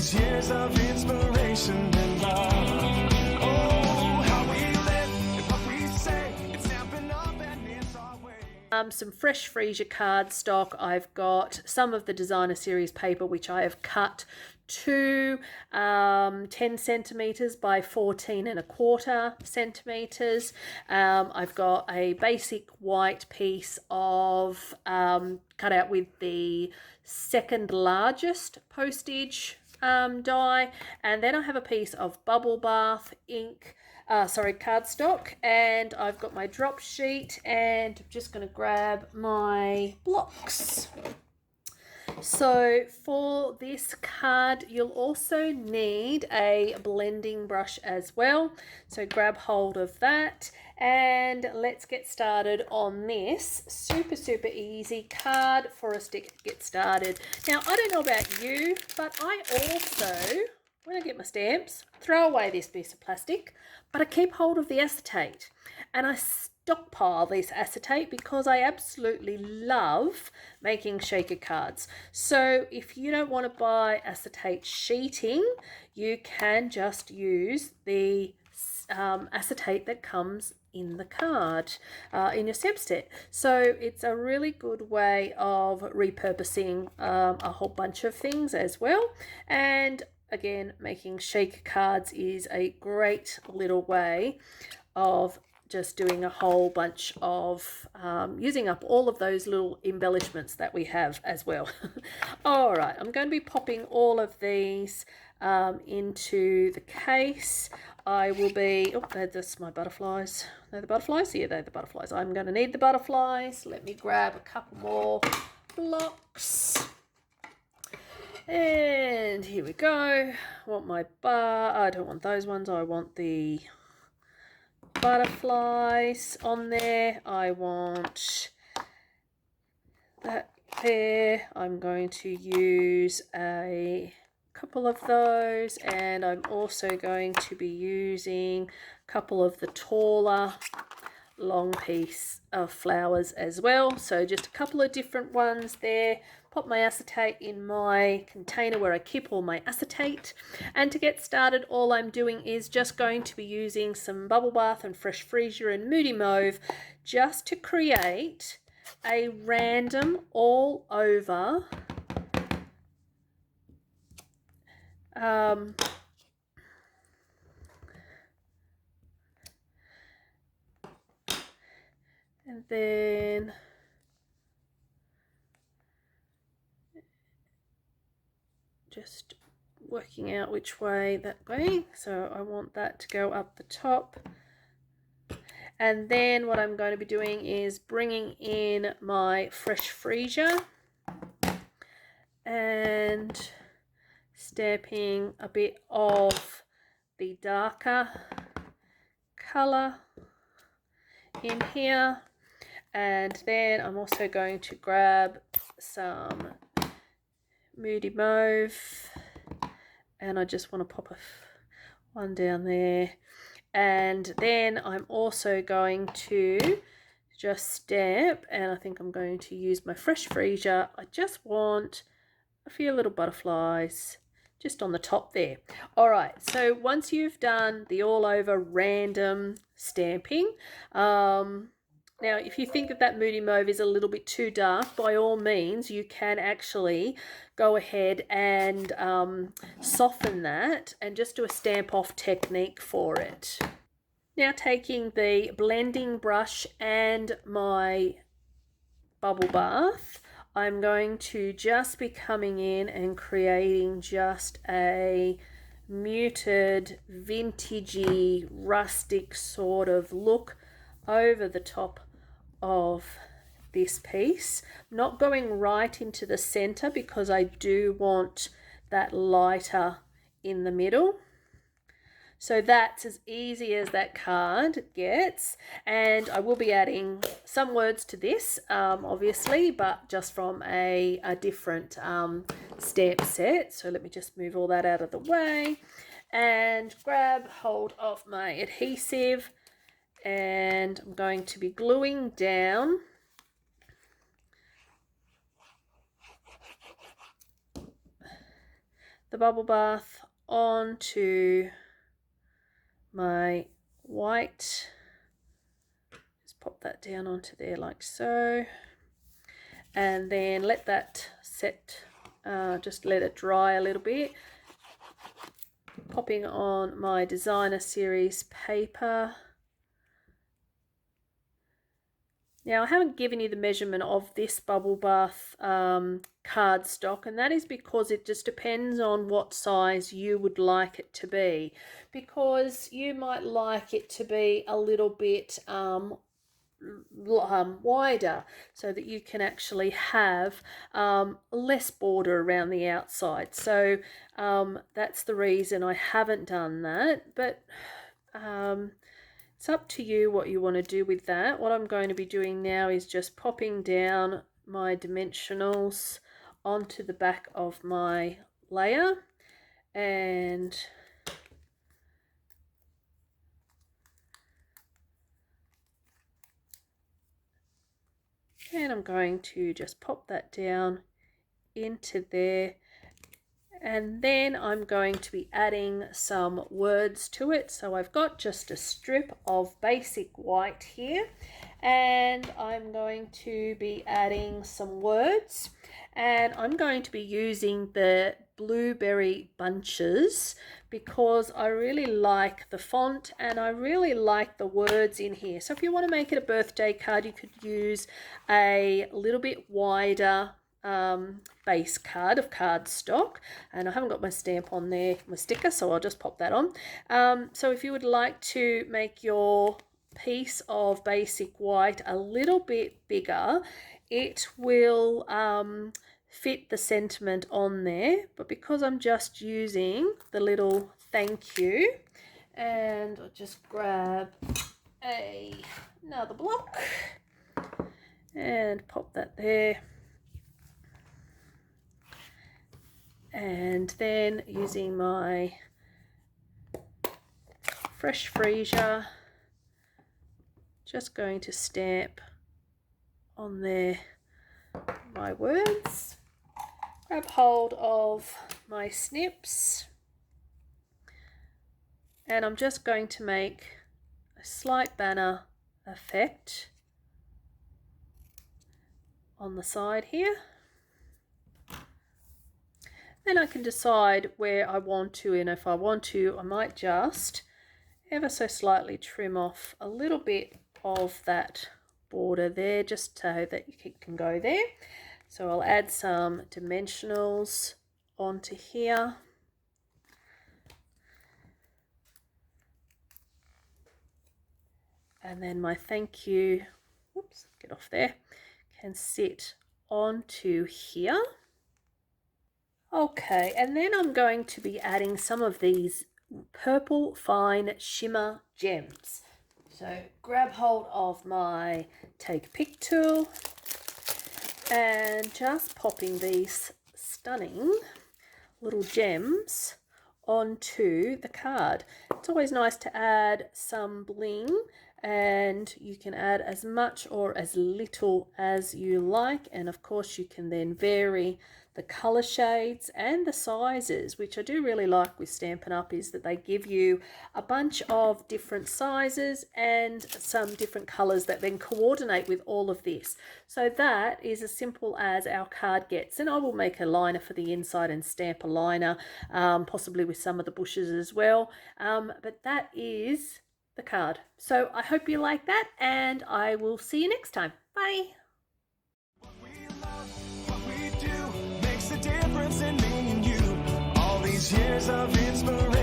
these years of inspiration and love. Oh, how we live and what we say, it's stamping up and it's our way. Some fresh freesia cardstock. I've got some of the designer series paper which I have cut to 10 centimeters by 14 1/4 centimeters. I've got a basic white piece of cut out with the second largest postage die, and then I have a piece of bubble bath ink, cardstock, and I've got my drop sheet, and I'm just going to grab my blocks. So for this card, you'll also need a blending brush as well. So grab hold of that and let's get started on this super easy card for us to get started. Now, I don't know about you, but I also, when I get my stamps, throw away this piece of plastic, but I keep hold of the acetate and I stockpile this acetate because I absolutely love making shaker cards. So if you don't want to buy acetate sheeting, you can just use the acetate that comes in the card, in your stamp set. So it's a really good way of repurposing a whole bunch of things as well. And again, making shaker cards is a great little way of just doing a whole bunch of using up all of those little embellishments that we have as well. All right, I'm going to be popping all of these into the case. I will be, oh, that's my butterflies. They're the butterflies? Yeah, they're the butterflies. I'm going to need the butterflies. Let me grab a couple more blocks. And here we go. I want my bar. I don't want those ones. I want the butterflies on there. I want that there. I'm going to use a couple of those, and I'm also going to be using a couple of the taller long piece of flowers as well. So just a couple of different ones there. Pop my acetate in my container where I keep all my acetate, and to get started all I'm doing is just going to be using some bubble bath and fresh freesia and moody mauve just to create a random all over and then just working out which way that going. So I want that to go up the top. And then what I'm going to be doing is bringing in my fresh freesia and stamping a bit of the darker colour in here. And then I'm also going to grab some moody mauve, and I just want to pop one down there. And then I'm also going to just stamp, and I think I'm going to use my fresh freesia. I just want a few little butterflies just on the top there. All right, so once you've done the all over random stamping, now if you think that that moody mauve is a little bit too dark, by all means you can actually go ahead and soften that and just do a stamp off technique for it. Now taking the blending brush and my bubble bath, I'm going to just be coming in and creating just a muted, vintagey, rustic sort of look over the top of this piece. I'm not going right into the center because I do want that lighter in the middle. So that's as easy as that card gets, and I will be adding some words to this, obviously, but just from a different stamp set. So let me just move all that out of the way and grab hold of my adhesive, and I'm going to be gluing down the bubble bath onto my white. Just pop that down onto there like so, and then let that set, just let it dry a little bit. Popping on my designer series paper. Now I haven't given you the measurement of this bubble bath cardstock, and that is because it just depends on what size you would like it to be, because you might like it to be a little bit wider so that you can actually have less border around the outside. So that's the reason I haven't done that, but it's up to you what you want to do with that. What I'm going to be doing now is just popping down my dimensionals onto the back of my layer, and I'm going to just pop that down into there, and then I'm going to be adding some words to it. So I've got just a strip of basic white here, and I'm going to be adding some words, and I'm going to be using the blueberry bunches because I really like the font and I really like the words in here. So if you want to make it a birthday card, you could use a little bit wider base card of cardstock, and I haven't got my stamp on there, my sticker, so I'll just pop that on. So if you would like to make your piece of basic white a little bit bigger, it will fit the sentiment on there, but because I'm just using the little thank you, and I'll just grab another block and pop that there. And then using my fresh freesia, just going to stamp on there my words. Grab hold of my snips, and I'm just going to make a slight banner effect on the side here. Then I can decide where I want to, and if I want to, I might just ever so slightly trim off a little bit of that border there, just so that it can go there. So I'll add some dimensionals onto here. And then my thank you, whoops, get off there, can sit onto here. Okay, and then I'm going to be adding some of these purple fine shimmer gems. So grab hold of my take a pick tool and just popping these stunning little gems onto the card. It's always nice to add some bling, and you can add as much or as little as you like, and of course you can then vary the color shades and the sizes, which I do really like with Stampin' Up, is that they give you a bunch of different sizes and some different colors that then coordinate with all of this. So that is as simple as our card gets, and I will make a liner for the inside and stamp a liner, possibly with some of the bushes as well, but that is the card. So I hope you like that, and I will see you next time. Bye. What we love, what we do, makes a difference in me and you. All these years of inspiration.